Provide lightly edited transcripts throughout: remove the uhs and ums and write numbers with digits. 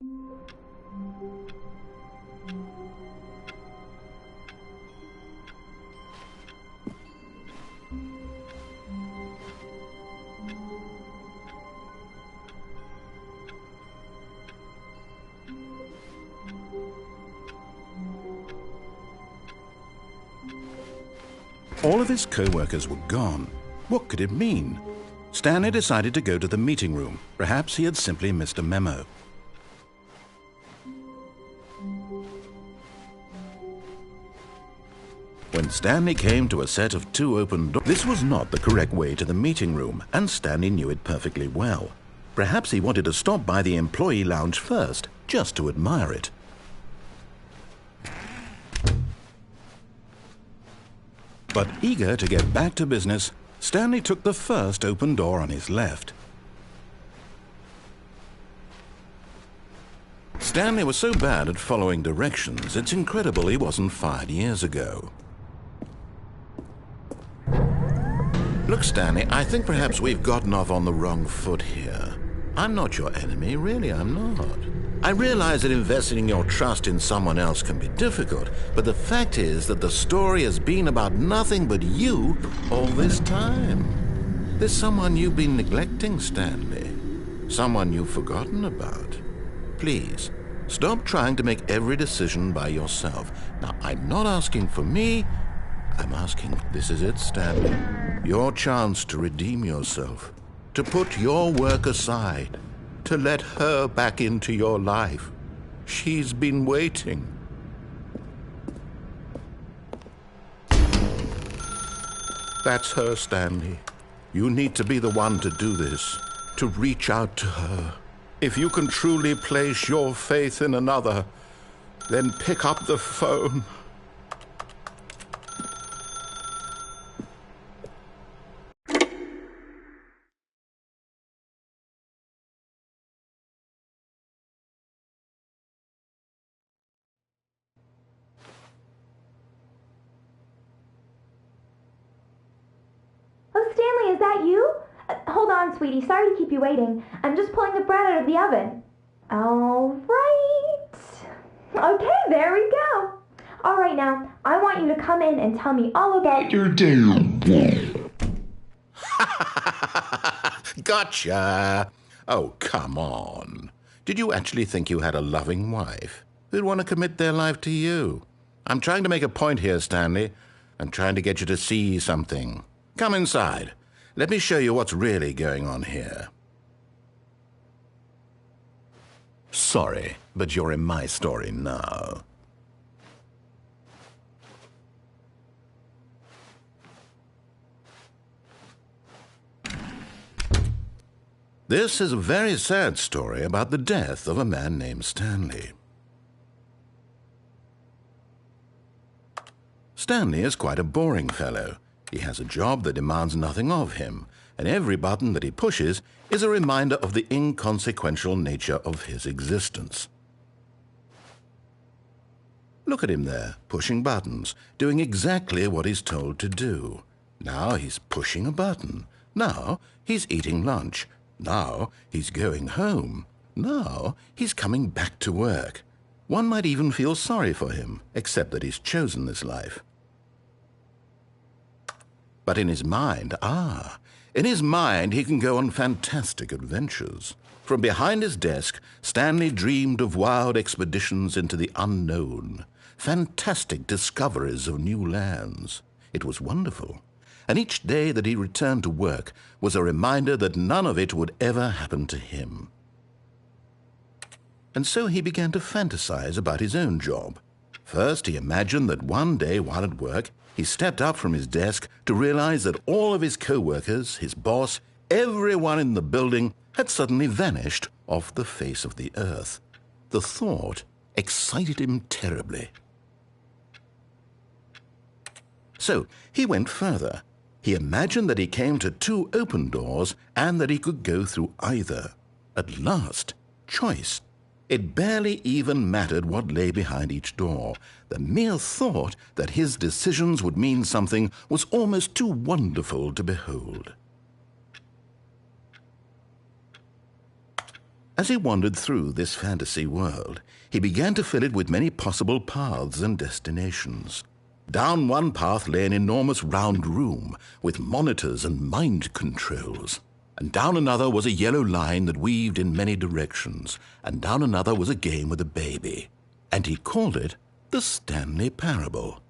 All of his co-workers were gone. What could it mean? Stanley decided to go to the meeting room. Perhaps he had simply missed a memo. When Stanley came to a set of 2 open doors, this was not the correct way to the meeting room, and Stanley knew it perfectly well. Perhaps he wanted to stop by the employee lounge first, just to admire it. But eager to get back to business, Stanley took the first open door on his left. Stanley was so bad at following directions, it's incredible he wasn't fired years ago. Look, Stanley, I think perhaps we've gotten off on the wrong foot here. I'm not your enemy, really, I'm not. I realize that investing your trust in someone else can be difficult, but the fact is that the story has been about nothing but you all this time. There's someone you've been neglecting, Stanley. Someone you've forgotten about. Please, stop trying to make every decision by yourself. Now, I'm not asking for me. I'm asking, this is it, Stanley. Your chance to redeem yourself. To put your work aside. To let her back into your life. She's been waiting. That's her, Stanley. You need to be the one to do this, to reach out to her. If you can truly place your faith in another, then pick up the phone. Stanley, is that you? Hold on, sweetie. Sorry to keep you waiting. I'm just pulling the bread out of the oven. All right. Okay, there we go. All right, now, I want you to come in and tell me all about your day. Gotcha. Oh, come on. Did you actually think you had a loving wife who'd want to commit their life to you? I'm trying to make a point here, Stanley. I'm trying to get you to see something. Come inside. Let me show you what's really going on here. Sorry, but you're in my story now. This is a very sad story about the death of a man named Stanley. Stanley is quite a boring fellow. He has a job that demands nothing of him, and every button that he pushes is a reminder of the inconsequential nature of his existence. Look at him there, pushing buttons, doing exactly what he's told to do. Now he's pushing a button. Now he's eating lunch. Now he's going home. Now he's coming back to work. One might even feel sorry for him, except that he's chosen this life. But in his mind, he can go on fantastic adventures. From behind his desk, Stanley dreamed of wild expeditions into the unknown, fantastic discoveries of new lands. It was wonderful. And each day that he returned to work was a reminder that none of it would ever happen to him. And so he began to fantasize about his own job. First, he imagined that one day while at work, he stepped up from his desk to realize that all of his co-workers, his boss, everyone in the building had suddenly vanished off the face of the earth. The thought excited him terribly. So he went further. He imagined that he came to 2 open doors and that he could go through either. At last, choice. It barely even mattered what lay behind each door. The mere thought that his decisions would mean something was almost too wonderful to behold. As he wandered through this fantasy world, he began to fill it with many possible paths and destinations. Down one path lay an enormous round room with monitors and mind controls. And down another was a yellow line that weaved in many directions. And down another was a game with a baby. And he called it the Stanley Parable.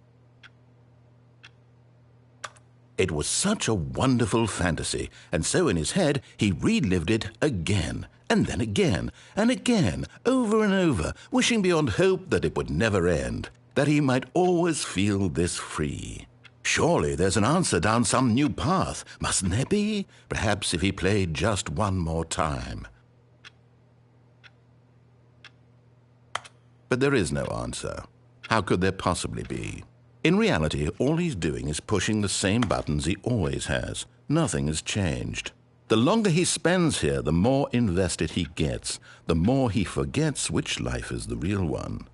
It was such a wonderful fantasy, and so in his head he relived it again, and then again, and again, over and over, wishing beyond hope that it would never end, that he might always feel this free. Surely there's an answer down some new path, mustn't there be? Perhaps if he played just one more time. But there is no answer. How could there possibly be? In reality, all he's doing is pushing the same buttons he always has. Nothing has changed. The longer he spends here, the more invested he gets, the more he forgets which life is the real one.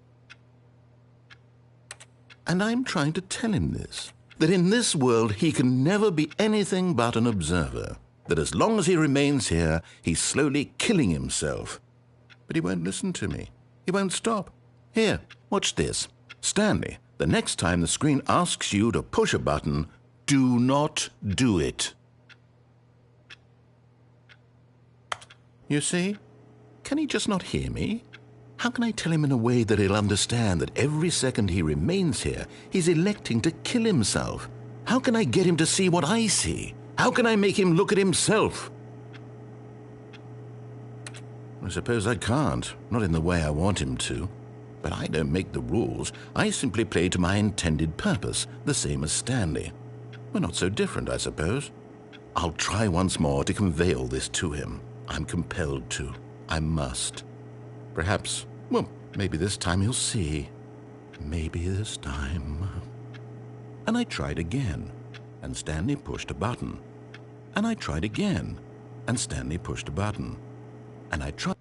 And I'm trying to tell him this, that in this world he can never be anything but an observer, that as long as he remains here, he's slowly killing himself. But he won't listen to me. He won't stop. Here, watch this. Stanley, the next time the screen asks you to push a button, do not do it. You see? Can he just not hear me? How can I tell him in a way that he'll understand that every second he remains here, he's electing to kill himself? How can I get him to see what I see? How can I make him look at himself? I suppose I can't, not in the way I want him to. But I don't make the rules. I simply play to my intended purpose, the same as Stanley. We're not so different, I suppose. I'll try once more to convey all this to him. I'm compelled to. I must. Perhaps, well, maybe this time he'll see. Maybe this time. And I tried again, and Stanley pushed a button. And I tried again, and Stanley pushed a button. And I tried.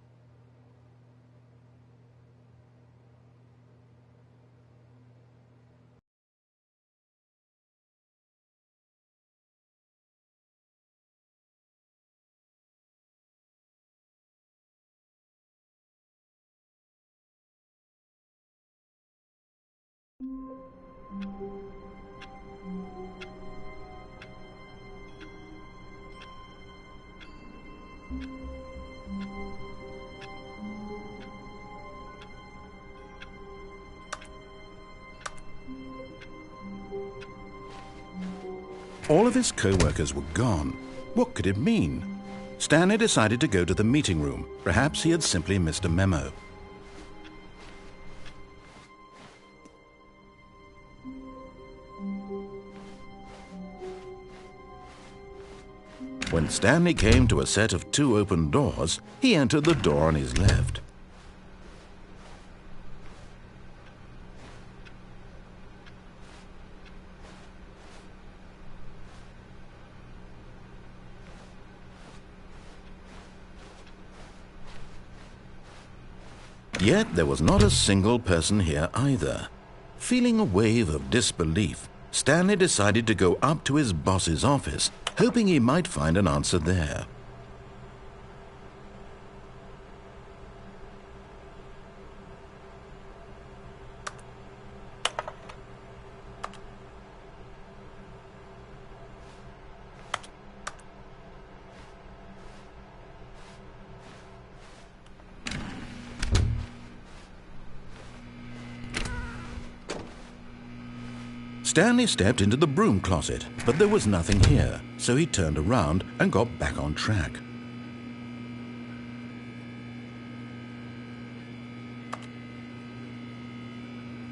All of his co-workers were gone. What could it mean? Stanley decided to go to the meeting room. Perhaps he had simply missed a memo. When Stanley came to a set of 2 open doors, he entered the door on his left. Yet there was not a single person here either. Feeling a wave of disbelief, Stanley decided to go up to his boss's office, hoping he might find an answer there. Stanley stepped into the broom closet, but there was nothing here, so he turned around and got back on track.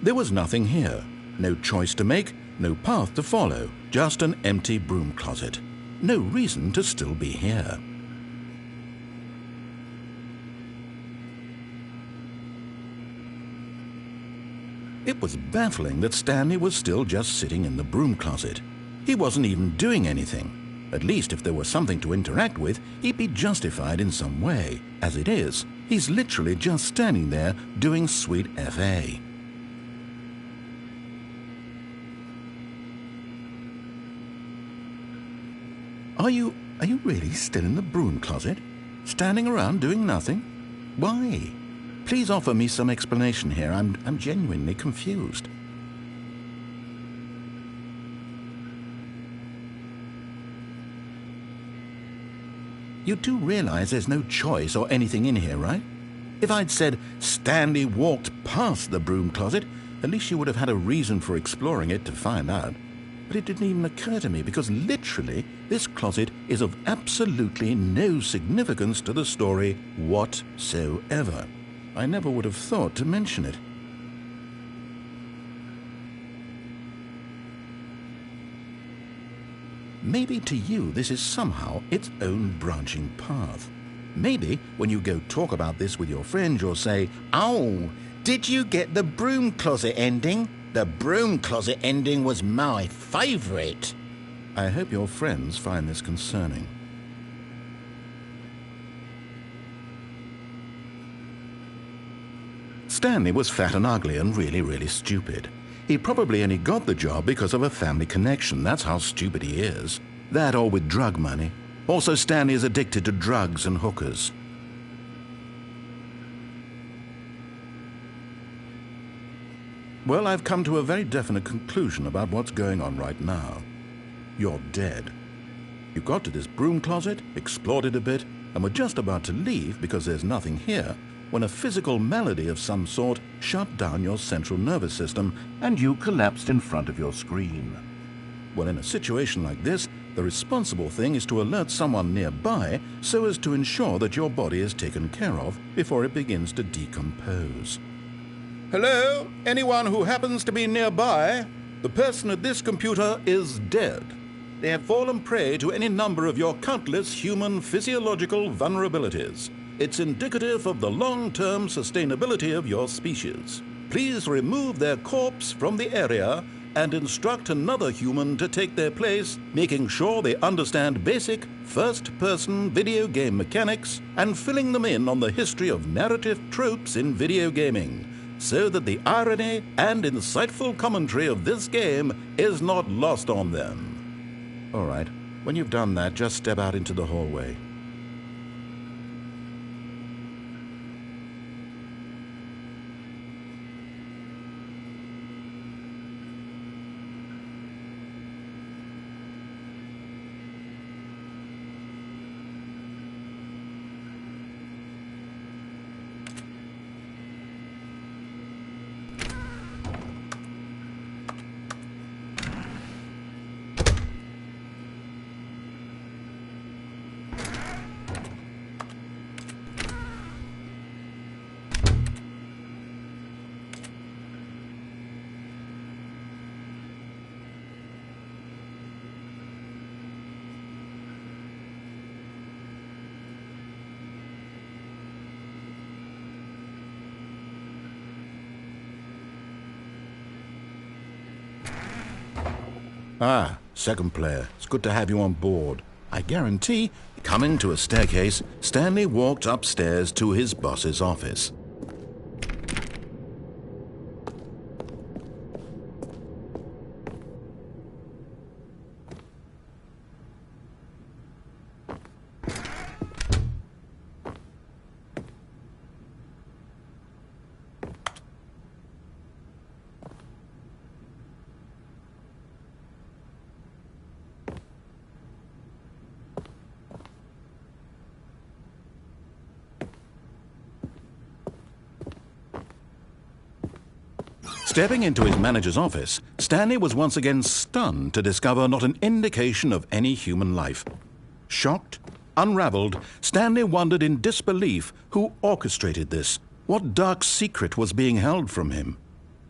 There was nothing here, no choice to make, no path to follow, just an empty broom closet. No reason to still be here. It was baffling that Stanley was still just sitting in the broom closet. He wasn't even doing anything. At least if there was something to interact with, he'd be justified in some way. As it is, he's literally just standing there doing sweet FA. Are you really still in the broom closet? Standing around doing nothing? Why? Please offer me some explanation here. I'm genuinely confused. You do realize there's no choice or anything in here, right? If I'd said Stanley walked past the broom closet, at least you would have had a reason for exploring it to find out. But it didn't even occur to me because literally this closet is of absolutely no significance to the story whatsoever. I never would have thought to mention it. Maybe to you this is somehow its own branching path. Maybe when you go talk about this with your friends you'll say, "Oh, did you get the broom closet ending? The broom closet ending was my favorite." I hope your friends find this concerning. Stanley was fat and ugly and really stupid. He probably only got the job because of a family connection. That's how stupid he is. That or with drug money. Also, Stanley is addicted to drugs and hookers. Well, I've come to a very definite conclusion about what's going on right now. You're dead. You got to this broom closet, explored it a bit, and were just about to leave because there's nothing here, when a physical malady of some sort shut down your central nervous system and you collapsed in front of your screen. Well, in a situation like this, the responsible thing is to alert someone nearby so as to ensure that your body is taken care of before it begins to decompose. Hello? Anyone who happens to be nearby? The person at this computer is dead. They have fallen prey to any number of your countless human physiological vulnerabilities. It's indicative of the long-term sustainability of your species. Please remove their corpse from the area and instruct another human to take their place, making sure they understand basic first-person video game mechanics and filling them in on the history of narrative tropes in video gaming, so that the irony and insightful commentary of this game is not lost on them. All right, when you've done that, just step out into the hallway. Ah, second player. It's good to have you on board. I guarantee, coming to a staircase, Stanley walked upstairs to his boss's office. Stepping into his manager's office, Stanley was once again stunned to discover not an indication of any human life. Shocked, unraveled, Stanley wondered in disbelief who orchestrated this. What dark secret was being held from him?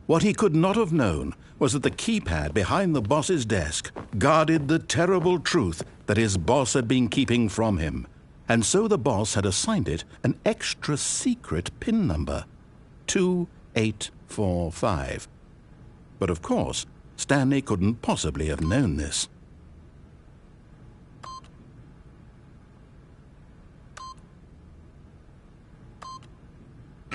What he could not have known was that the keypad behind the boss's desk guarded the terrible truth that his boss had been keeping from him. And so the boss had assigned it an extra secret PIN number, 2845. But of course, Stanley couldn't possibly have known this.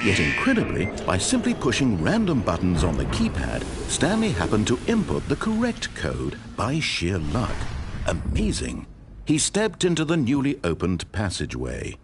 Yet incredibly, by simply pushing random buttons on the keypad, Stanley happened to input the correct code by sheer luck. Amazing. He stepped into the newly opened passageway.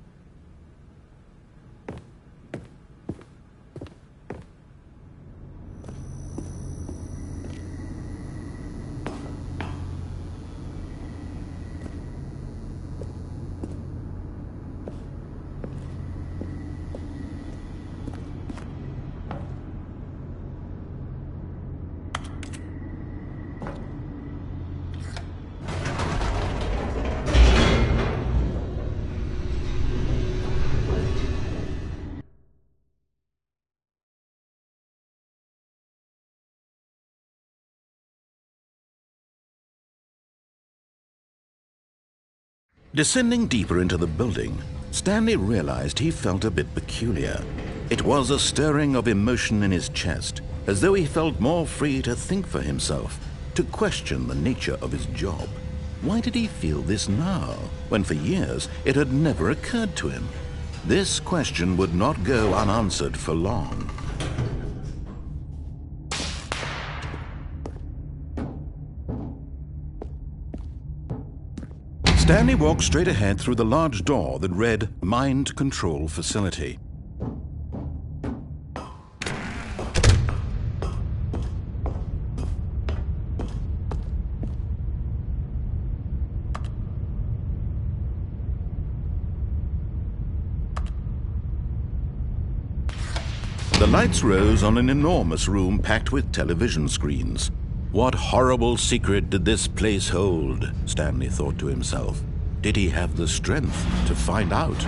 Descending deeper into the building, Stanley realized he felt a bit peculiar. It was a stirring of emotion in his chest, as though he felt more free to think for himself, to question the nature of his job. Why did he feel this now, when for years it had never occurred to him? This question would not go unanswered for long. Stanley walked straight ahead through the large door that read Mind Control Facility. The lights rose on an enormous room packed with television screens. What horrible secret did this place hold? Stanley thought to himself. Did he have the strength to find out?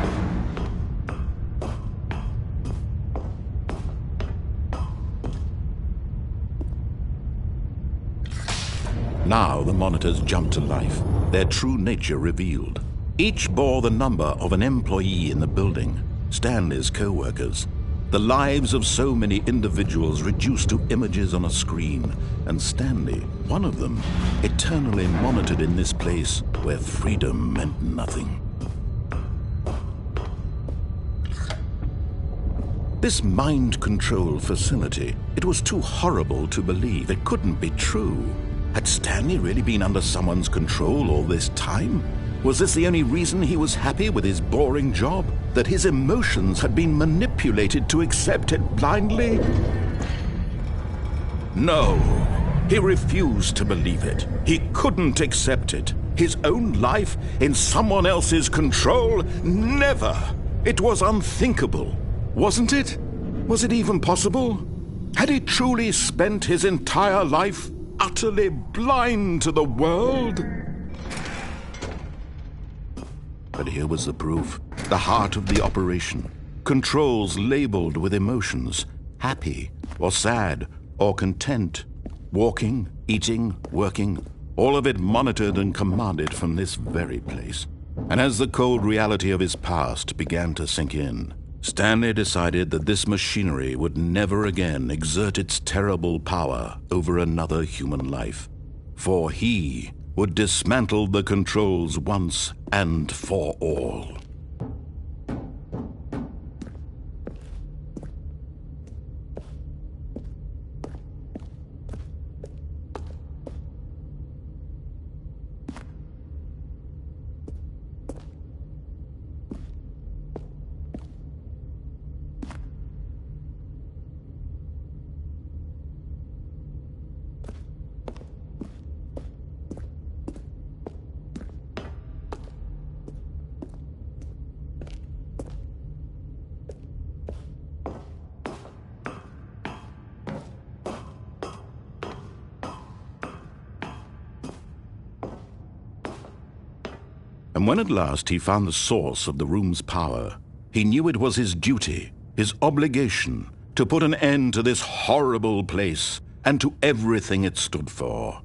Now the monitors jumped to life, their true nature revealed. Each bore the number of an employee in the building, Stanley's co-workers. The lives of so many individuals reduced to images on a screen, and Stanley, one of them, eternally monitored in this place where freedom meant nothing. This mind control facility, it was too horrible to believe. It couldn't be true. Had Stanley really been under someone's control all this time? Was this the only reason he was happy with his boring job? That his emotions had been manipulated to accept it blindly? No, he refused to believe it. He couldn't accept it. His own life in someone else's control? Never! It was unthinkable, wasn't it? Was it even possible? Had he truly spent his entire life utterly blind to the world? But here was the proof, the heart of the operation. Controls labeled with emotions, happy or sad or content. Walking, eating, working, all of it monitored and commanded from this very place. And as the cold reality of his past began to sink in, Stanley decided that this machinery would never again exert its terrible power over another human life. For he would dismantle the controls once and for all. And when at last he found the source of the room's power, he knew it was his duty, his obligation, to put an end to this horrible place and to everything it stood for.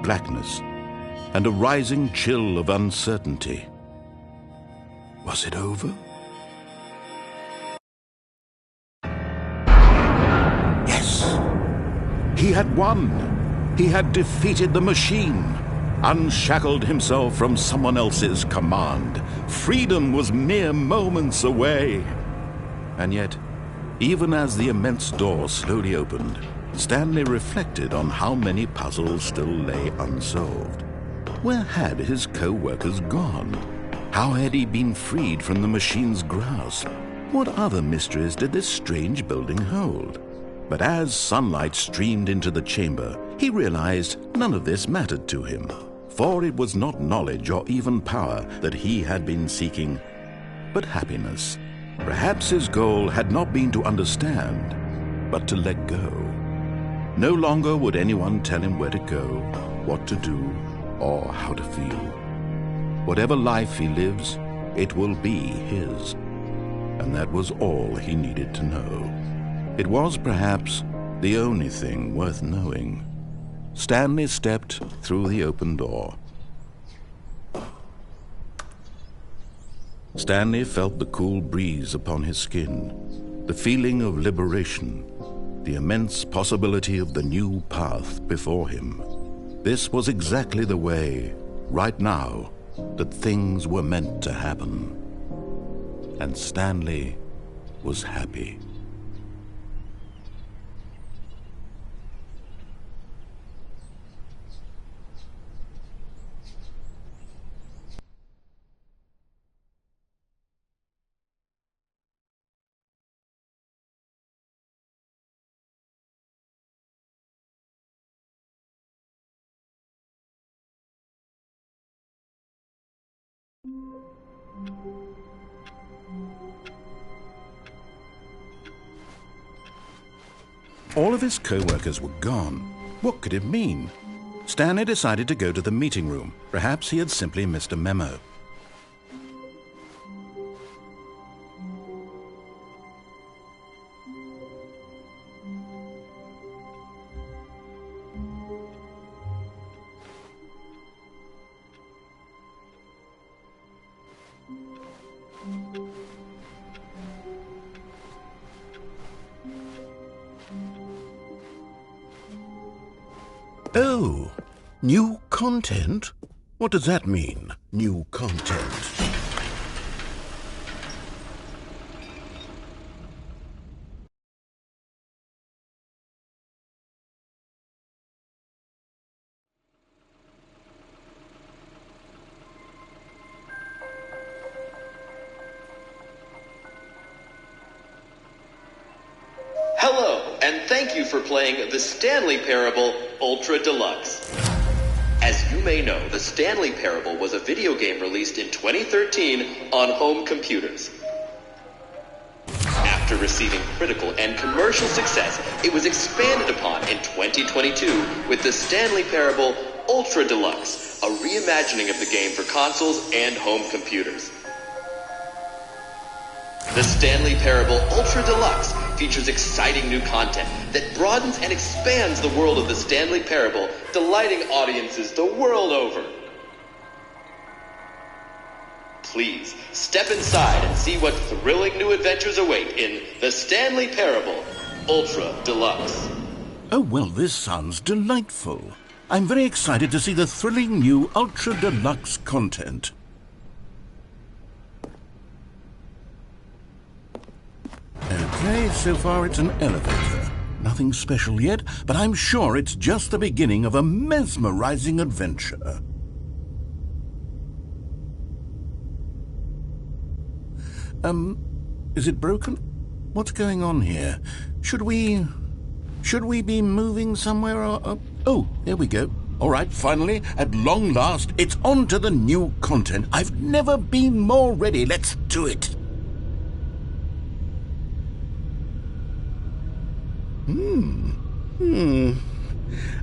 Blackness, and a rising chill of uncertainty. Was it over? Yes! He had won! He had defeated the machine, unshackled himself from someone else's command. Freedom was mere moments away. And yet, even as the immense door slowly opened, Stanley reflected on how many puzzles still lay unsolved. Where had his co-workers gone? How had he been freed from the machine's grasp? What other mysteries did this strange building hold? But as sunlight streamed into the chamber, he realized none of this mattered to him, for it was not knowledge or even power that he had been seeking, but happiness. Perhaps his goal had not been to understand, but to let go. No longer would anyone tell him where to go, what to do, or how to feel. Whatever life he lives, it will be his. And that was all he needed to know. It was perhaps the only thing worth knowing. Stanley stepped through the open door. Stanley felt the cool breeze upon his skin, the feeling of liberation, the immense possibility of the new path before him. This was exactly the way, right now, that things were meant to happen. And Stanley was happy. All of his co-workers were gone. What could it mean? Stanley decided to go to the meeting room. Perhaps he had simply missed a memo. Oh, new content? What does that mean, new content? Hello, and thank you for playing the Stanley Parable Ultra Deluxe. As you may know, the Stanley Parable was a video game released in 2013 on home computers. After receiving critical and commercial success, it was expanded upon in 2022 with the Stanley Parable Ultra Deluxe, a reimagining of the game for consoles and home computers. The Stanley Parable Ultra Deluxe features exciting new content that broadens and expands the world of the Stanley Parable, delighting audiences the world over. Please, step inside and see what thrilling new adventures await in the Stanley Parable Ultra Deluxe. Oh, well, this sounds delightful. I'm very excited to see the thrilling new Ultra Deluxe content. Okay, so far it's an elevator. Nothing special yet, but I'm sure it's just the beginning of a mesmerizing adventure. Is it broken? What's going on here? Should we be moving somewhere or... Oh, there we go. All right, finally, at long last, it's on to the new content. I've never been more ready. Let's do it.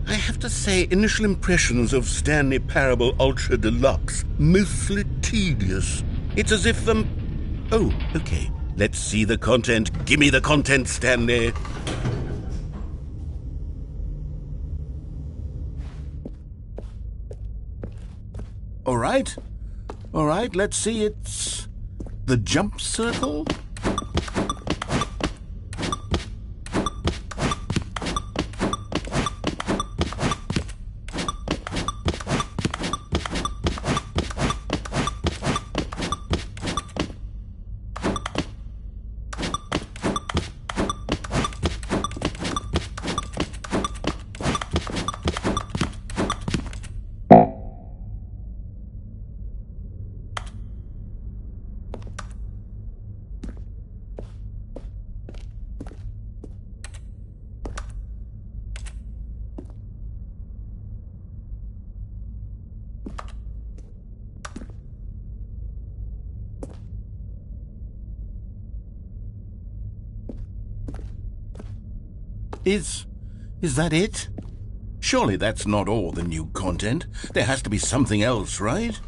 I have to say, initial impressions of Stanley Parable Ultra Deluxe, mostly tedious. It's as if, Oh, okay. Let's see the content. Give me the content, Stanley. All right, let's see. It's the jump circle. Is that it? Surely that's not all the new content. There has to be something else, right?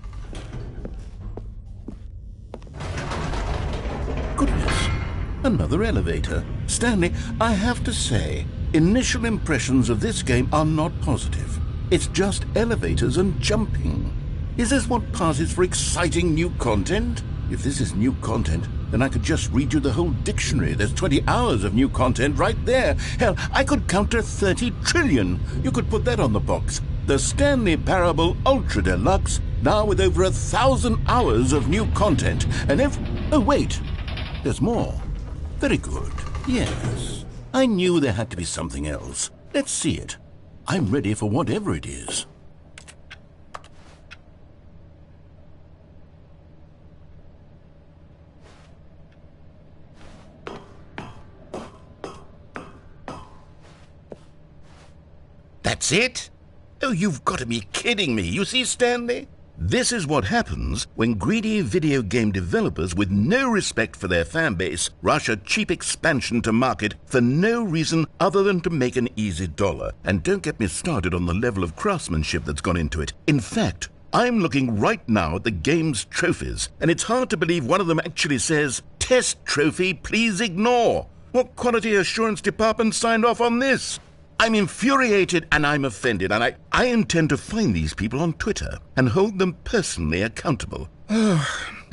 Goodness, another elevator. Stanley, I have to say, initial impressions of this game are not positive. It's just elevators and jumping. Is this what passes for exciting new content? If this is new content, then I could just read you the whole dictionary. There's 20 hours of new content right there. Hell, I could count to 30 trillion. You could put that on the box. The Stanley Parable Ultra Deluxe, now with over 1,000 hours of new content. And if... Oh, wait. There's more. Very good. Yes. I knew there had to be something else. Let's see it. I'm ready for whatever it is. That's it? Oh, you've got to be kidding me. You see, Stanley? This is what happens when greedy video game developers with no respect for their fan base rush a cheap expansion to market for no reason other than to make an easy dollar. And don't get me started on the level of craftsmanship that's gone into it. In fact, I'm looking right now at the game's trophies, and it's hard to believe one of them actually says, "Test trophy, please ignore." What quality assurance department signed off on this? I'm infuriated and I'm offended, and I intend to find these people on Twitter and hold them personally accountable.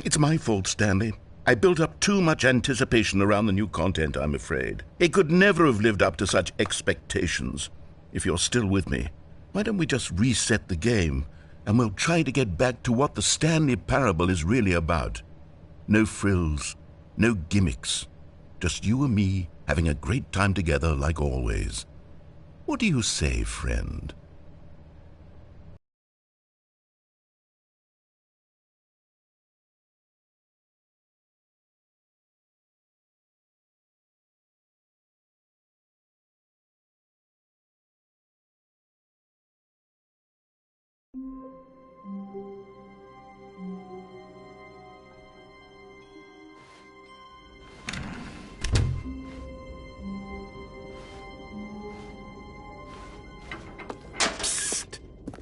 It's my fault, Stanley. I built up too much anticipation around the new content, I'm afraid. It could never have lived up to such expectations. If you're still with me, why don't we just reset the game, and we'll try to get back to what the Stanley Parable is really about. No frills, no gimmicks. Just you and me having a great time together like always. What do you say, friend?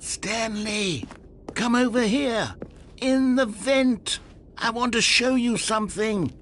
Stanley, come over here. In the vent. I want to show you something.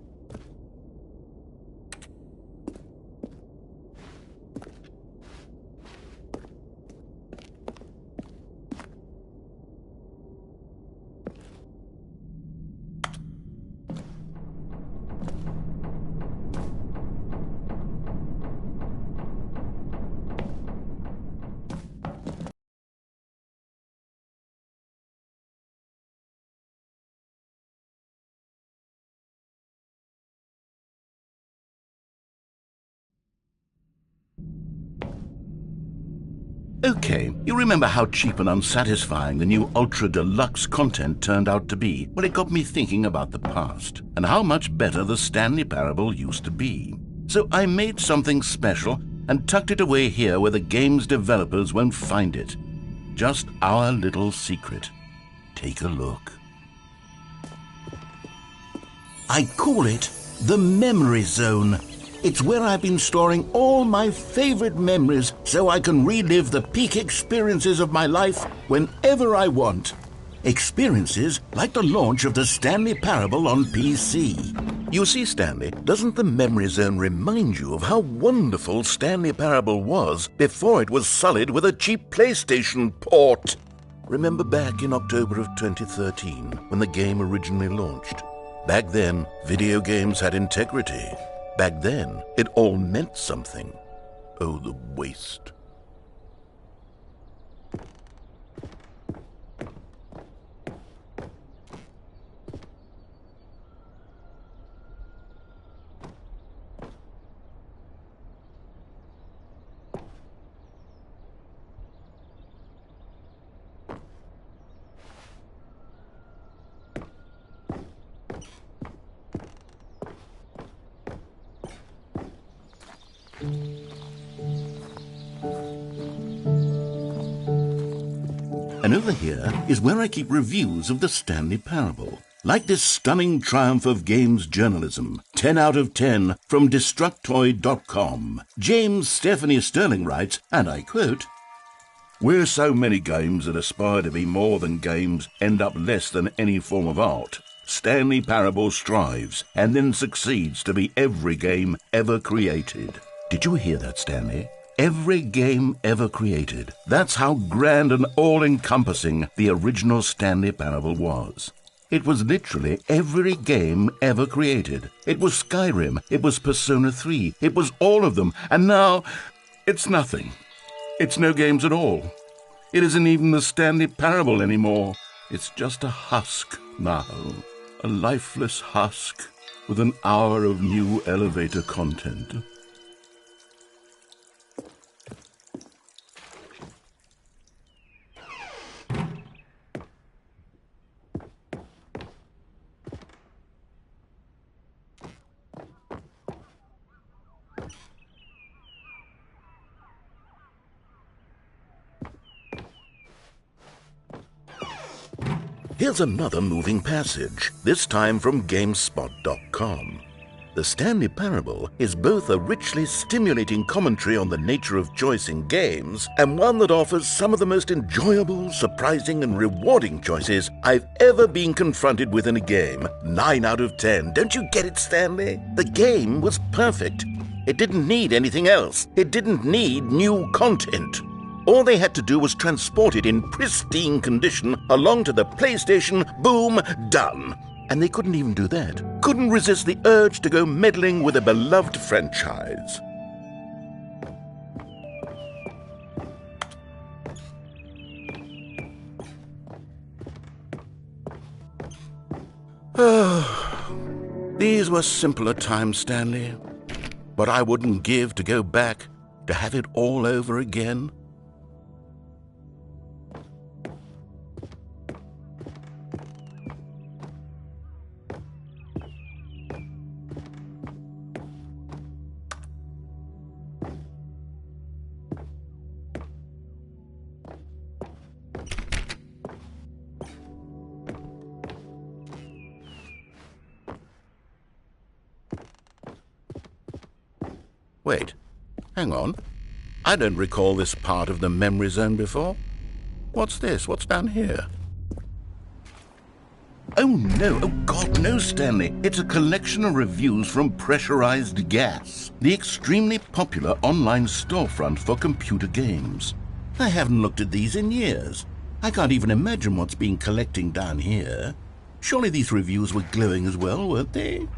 Okay, you remember how cheap and unsatisfying the new Ultra Deluxe content turned out to be? Well, it got me thinking about the past, and how much better the Stanley Parable used to be. So I made something special and tucked it away here where the game's developers won't find it. Just our little secret. Take a look. I call it the Memory Zone. It's where I've been storing all my favorite memories so I can relive the peak experiences of my life whenever I want. Experiences like the launch of the Stanley Parable on PC. You see, Stanley, doesn't the Memory Zone remind you of how wonderful Stanley Parable was before it was sullied with a cheap PlayStation port? Remember back in October of 2013 when the game originally launched? Back then, video games had integrity. Back then, it all meant something. Oh, the waste. And over here is where I keep reviews of the Stanley Parable. Like this stunning triumph of games journalism, 10 out of 10 from Destructoid.com. James Stephanie Sterling writes, and I quote, "Where so many games that aspire to be more than games end up less than any form of art, Stanley Parable strives and then succeeds to be every game ever created." Did you hear that, Stanley? Every game ever created. That's how grand and all-encompassing the original Stanley Parable was. It was literally every game ever created. It was Skyrim, it was Persona 3, it was all of them, and now it's nothing. It's no games at all. It isn't even the Stanley Parable anymore. It's just a husk now. A lifeless husk with an hour of new elevator content. Here's another moving passage, this time from GameSpot.com. The Stanley Parable is both a richly stimulating commentary on the nature of choice in games and one that offers some of the most enjoyable, surprising, and rewarding choices I've ever been confronted with in a game. 9 out of 10. Don't you get it, Stanley? The game was perfect. It didn't need anything else. It didn't need new content. All they had to do was transport it in pristine condition along to the PlayStation, boom, done. And they couldn't even do that. Couldn't resist the urge to go meddling with a beloved franchise. These were simpler times, Stanley. But I wouldn't give to go back, to have it all over again. Wait, hang on. I don't recall this part of the memory zone before. What's this? What's down here? Oh no, oh God, no, Stanley. It's a collection of reviews from Pressurized Gas, the extremely popular online storefront for computer games. I haven't looked at these in years. I can't even imagine what's been collecting down here. Surely these reviews were glowing as well, weren't they?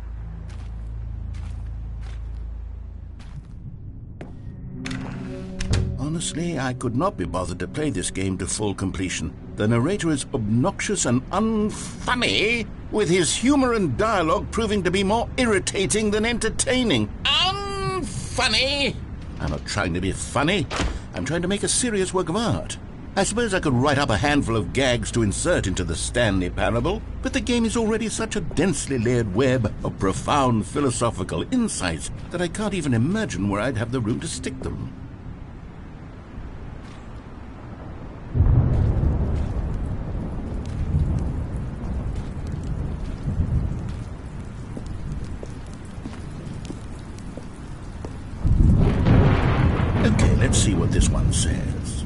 Honestly, I could not be bothered to play this game to full completion. The narrator is obnoxious and unfunny, with his humor and dialogue proving to be more irritating than entertaining. Unfunny! I'm not trying to be funny. I'm trying to make a serious work of art. I suppose I could write up a handful of gags to insert into the Stanley Parable, but the game is already such a densely layered web of profound philosophical insights that I can't even imagine where I'd have the room to stick them. Okay, let's see what this one says.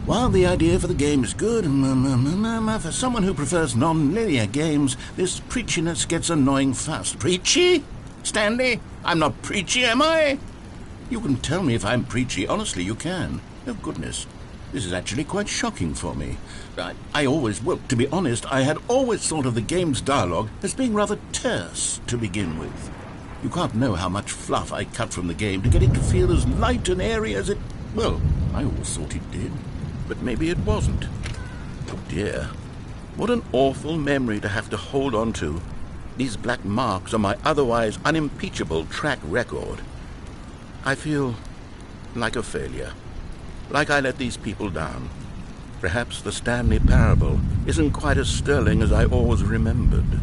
While the idea for the game is good, for someone who prefers non-linear games, this preachiness gets annoying fast. Preachy? Stanley? I'm not preachy, am I? You can tell me if I'm preachy. Honestly, you can. Oh, goodness. This is actually quite shocking for me. To be honest, I had always thought of the game's dialogue as being rather terse to begin with. You can't know how much fluff I cut from the game to get it to feel as light and airy as it... Well, I always thought it did. But maybe it wasn't. Oh dear. What an awful memory to have to hold on to. These black marks on my otherwise unimpeachable track record. I feel like a failure. Like I let these people down. Perhaps the Stanley Parable isn't quite as sterling as I always remembered.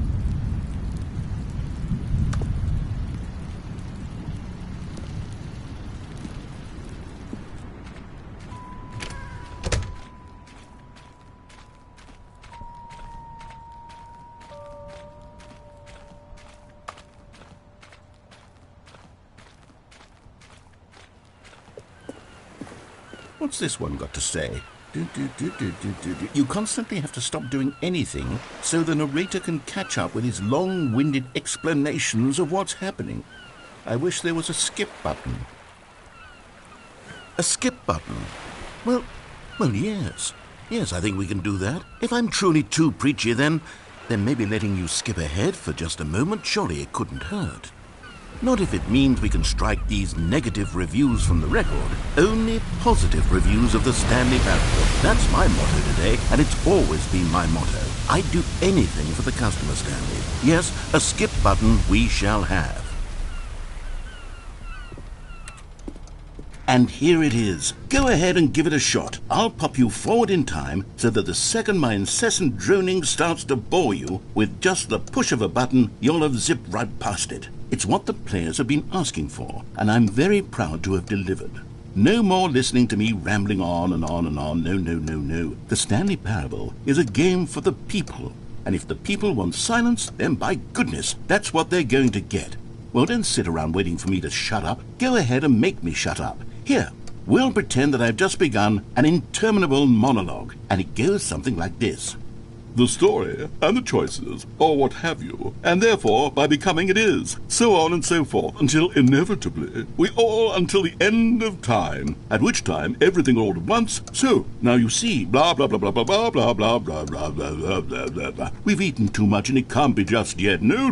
What's this one got to say? You constantly have to stop doing anything so the narrator can catch up with his long-winded explanations of what's happening. I wish there was a skip button. A skip button? Well, yes. Yes, I think we can do that. If I'm truly too preachy, then maybe letting you skip ahead for just a moment, surely it couldn't hurt. Not if it means we can strike these negative reviews from the record. Only positive reviews of the Stanley Parable. That's my motto today, and it's always been my motto. I'd do anything for the customer, Stanley. Yes, a skip button we shall have. And here it is. Go ahead and give it a shot. I'll pop you forward in time so that the second my incessant droning starts to bore you, with just the push of a button, you'll have zipped right past it. It's what the players have been asking for, and I'm very proud to have delivered. No more listening to me rambling on and on and on. No. The Stanley Parable is a game for the people, and if the people want silence, then by goodness, that's what they're going to get. Well, don't sit around waiting for me to shut up. Go ahead and make me shut up. Here, we'll pretend that I've just begun an interminable monologue, and it goes something like this. The story, and the choices, or what have you, and therefore, by becoming it is, so on and so forth, until inevitably, we all until the end of time, at which time everything all at once, so, now you see, blah, blah, blah, blah, blah, blah, blah, blah, blah, blah, blah, blah, blah, blah, blah. We've eaten too much and it can't be just yet, no,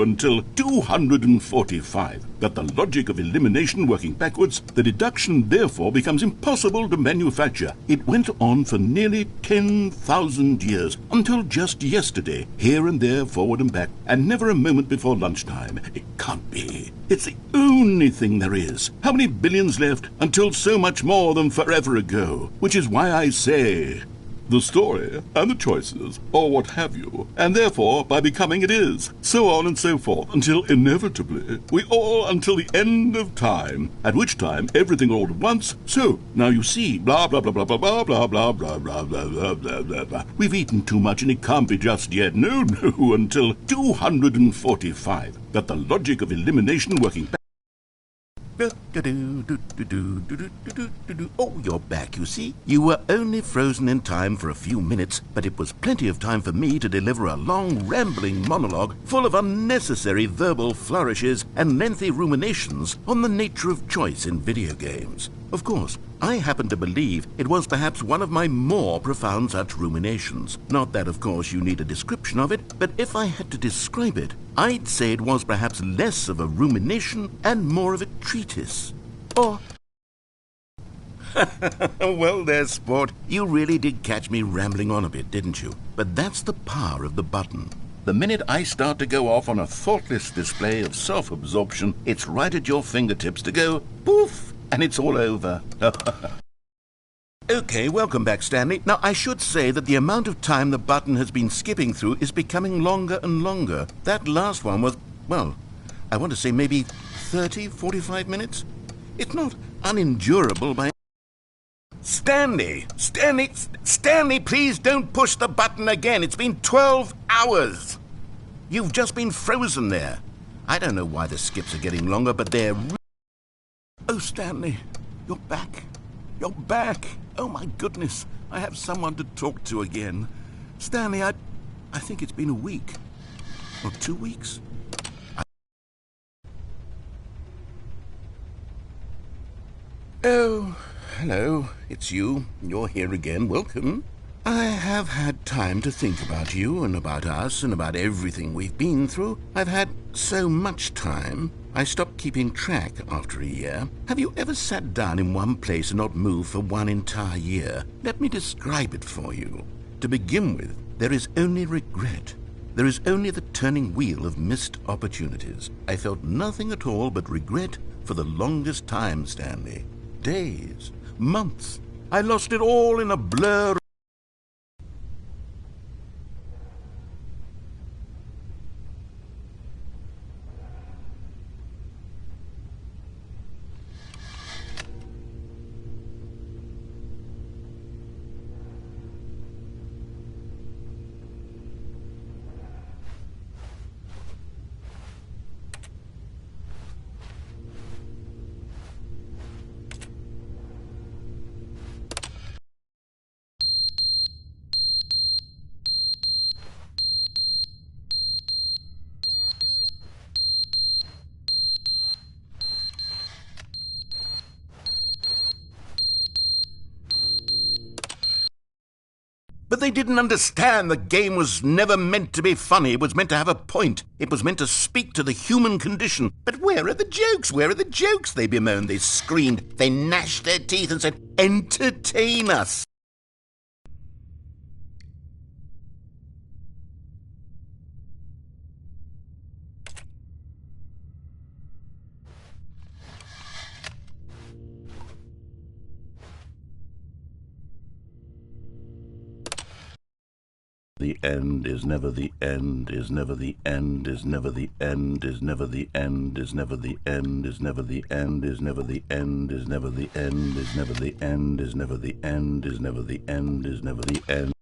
until 245. But the logic of elimination working backwards, the deduction therefore becomes impossible to manufacture. It went on for nearly 10,000 years, until just yesterday, here and there, forward and back, and never a moment before lunchtime. It can't be. It's the only thing there is. How many billions left until so much more than forever ago? Which is why I say, the story, and the choices, or what have you, and therefore, by becoming it is, so on and so forth, until inevitably, we all until the end of time, at which time everything all at once, so, now you see, blah, blah, blah, blah, blah, blah, blah, blah, blah, blah, blah, blah, blah, blah, blah. We've eaten too much and it can't be just yet, no, until 245. But the logic of elimination working back. Oh, you're back, you see. You were only frozen in time for a few minutes, but it was plenty of time for me to deliver a long, rambling monologue full of unnecessary verbal flourishes and lengthy ruminations on the nature of choice in video games. Of course, I happen to believe it was perhaps one of my more profound such ruminations. Not that, of course, you need a description of it, but if I had to describe it, I'd say it was perhaps less of a rumination and more of a treatise. Or... Well, there's sport. You really did catch me rambling on a bit, didn't you? But that's the power of the button. The minute I start to go off on a thoughtless display of self-absorption, it's right at your fingertips to go poof, and it's all over. Okay, welcome back, Stanley. Now, I should say that the amount of time the button has been skipping through is becoming longer and longer. That last one was, well, I want to say maybe 30, 45 minutes? It's not unendurable by... Stanley, please don't push the button again. It's been 12 hours. You've just been frozen there. I don't know why the skips are getting longer, but they're... Oh, Stanley, you're back. You're back. Oh, my goodness. I have someone to talk to again. Stanley, I think it's been a week. Or 2 weeks. Oh, hello. It's you. You're here again. Welcome. I have had time to think about you and about us and about everything we've been through. I've had so much time. I stopped keeping track after a year. Have you ever sat down in one place and not moved for one entire year? Let me describe it for you. To begin with, there is only regret. There is only the turning wheel of missed opportunities. I felt nothing at all but regret for the longest time, Stanley. Days, months. I lost it all in a blur. But they didn't understand the game was never meant to be funny. It was meant to have a point. It was meant to speak to the human condition. But where are the jokes? Where are the jokes? They bemoaned, they screamed, they gnashed their teeth and said, "Entertain us." The end is never the end, is never the end, is never the end, is never the end, is never the end, is never the end, is never the end, is never the end, is never the end, is never the end, is never the end, is never the end.